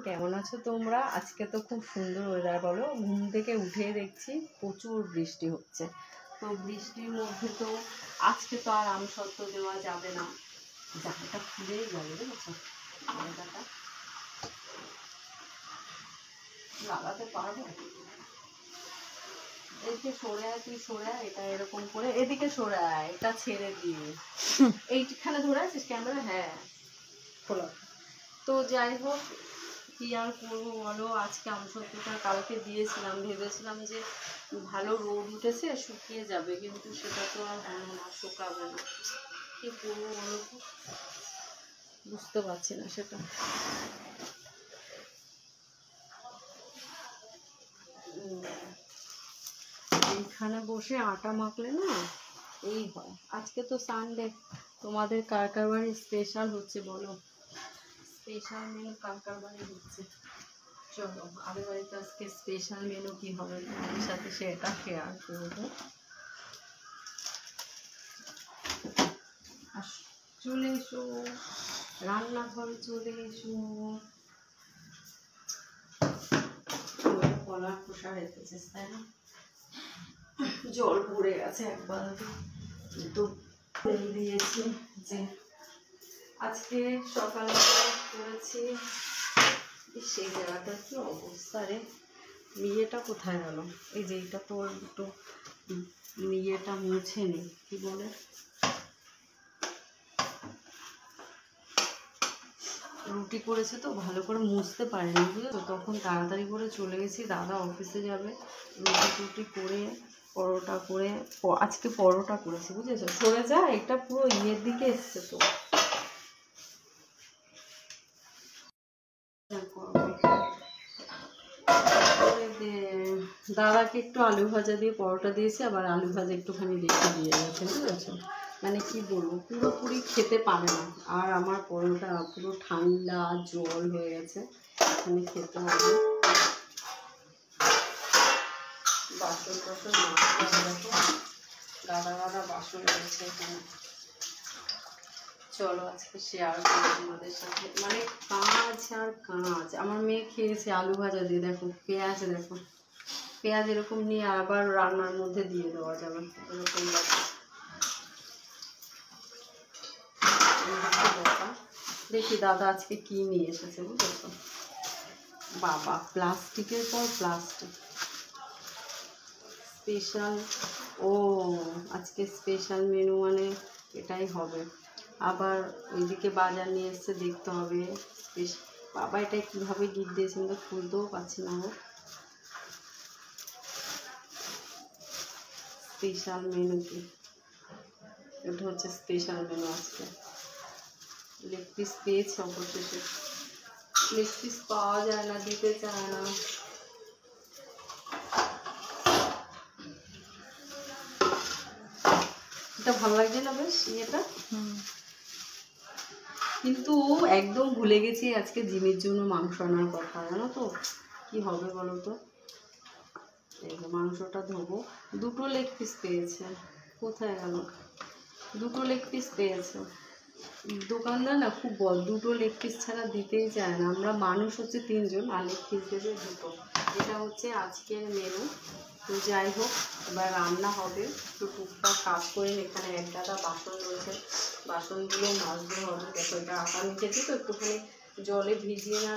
কেমন আছো তোমরা? আজকে তো খুব সুন্দর ওয়েদার, বলো। ঘুম থেকে উঠেই দেখছি প্রচুর বৃষ্টি হচ্ছে। তো বৃষ্টির মধ্যে তো আজকে তো আর আমসত্ত্ব দেওয়া যাবে না, জায়গাটা খুলেই গেল, বুঝেছো? জায়গাটা লাগাতে পারবো? এদিকে সরে আয়, তুই সরে আয়, এটা এরকম করে এদিকে সরে আয়, এটা ছেড়ে দিয়ে এইখানে ধরে আছিস ক্যামেরা। হ্যাঁ, খোলা। তো যাই হোক, কি আর করবো বলো, আজকে আমসত্ত্বটা কালকে দিয়েছিলাম, ভেবেছিলাম যে ভালো রোদ উঠেছে শুকিয়ে যাবে, কিন্তু সেটা তো আর হলো না, শুকাবে না। কি করবো বলো তো, বুঝতে পারছি না সেটা। এইখানে বসে আটা মাখলে না এই হয়। আজকে তো সানডে, তোমাদের কার কার বাড়ি স্পেশাল হচ্ছে বলো? স্পেশাল মেনু কার কার বাড়ি হচ্ছে? চলো, আমাদের বাড়িতে আজকে স্পেশাল মেনু কি হবে তোমাদের সাথে সেটা শেয়ার করবো। চলে এসো, রান্নাঘরে চলে এসো। কলার খোসা রেখেছিস তাই না? জল পড়ে গেছে এক বালতি, তো তেল দিয়েছি। যে আজকে সকালে করেছি, সেই জায়গাটার কি অবস্থা রে। মেয়েটা কোথায় গেল? এই যে এইটা তো একটু মেয়েটা মুছে নি, কি বলে, রুটি করেছে তো ভালো করে মুছতে পারেনি, বুঝেছো? তখন তাড়াতাড়ি করে চলে গেছি, দাদা অফিসে যাবে, রুটি টুটি করে পরোটা করে, আজকে পরোটা করেছি, বুঝেছো? সরে যা, এটা পুরো ইয়ের দিকে এসছে তো। দাদাকে একটু আলু ভাজা দিয়ে পরোটা দিয়েছি, আবার আলু ভাজা একটুখানি রেখে দিয়ে গেছে, বুঝেছো? মানে কি বলবো, পুরোপুরি খেতে পারে না। আর আমার পরোটা পুরো ঠান্ডা জল হয়ে গেছে, এখানে খেতে হবে। বাসন টাসন মাজতে দেখো, গাদা গাদা বাসন রয়েছে এখানে। চলো আজকে শেয়ার করি তোমাদের সাথে, মানে কাজ আর কাজ। আমার মেয়ে খেয়েছে আলু ভাজা দিয়ে, দেখো পেঁয়াজ, দেখো পেঁয়াজ এরকম নিয়ে আবার রান্নার মধ্যে দিয়ে দেওয়া যাবে এরকম। দেখি দাদা আজকে কি নিয়ে এসেছে, বুঝেছো? বাবা, প্লাস্টিকের পর প্লাস্টিক, স্পেশাল। ও আজকে স্পেশাল মেনু মানে এটাই হবে। আবার ওইদিকে বাজার নিয়ে এসছে, দেখতে হবে। বাবা, এটা কীভাবে গিফট দিয়েছেন তো খুলতেও পারছি না। স্পেশাল মেনু কি? এটা হচ্ছে স্পেশাল মেনু আজকে। লেগ পিস পেয়েছে অবশেষে, লেগ পিস পাওয়া যায় না, দিতে চায় না। এটা ভালো লাগছে না বেশ ইয়েটা, কিন্তু একদম ভুলে গেছি আজকে জিমের জন্য মাংস আনার কথা, জানো তো? কি হবে বলো তো? এই মাংসটা ধোবো। দুটো লেগ পিস পেয়েছে, কোথায় গেল? দুটো লেগ পিস পেয়েছে। দোকানদার না খুব বল, দুটো লেগ পিস ছাড়া দিতেই চায় না। আমরা মানুষ হচ্ছে 3 জন, আর লেগ পিস দেবে দুটো। এটা হচ্ছে আজকের মেনু। তো যাই হোক, এবার রান্না হবে। একটু টুকটাক কাজ করে, এখানে এক গাদা বাসন রয়েছে, বাসনগুলো মাজতে হবে। দেখো এটা আটা মেখেছি তো, একটুখানি জলে ভিজিয়ে না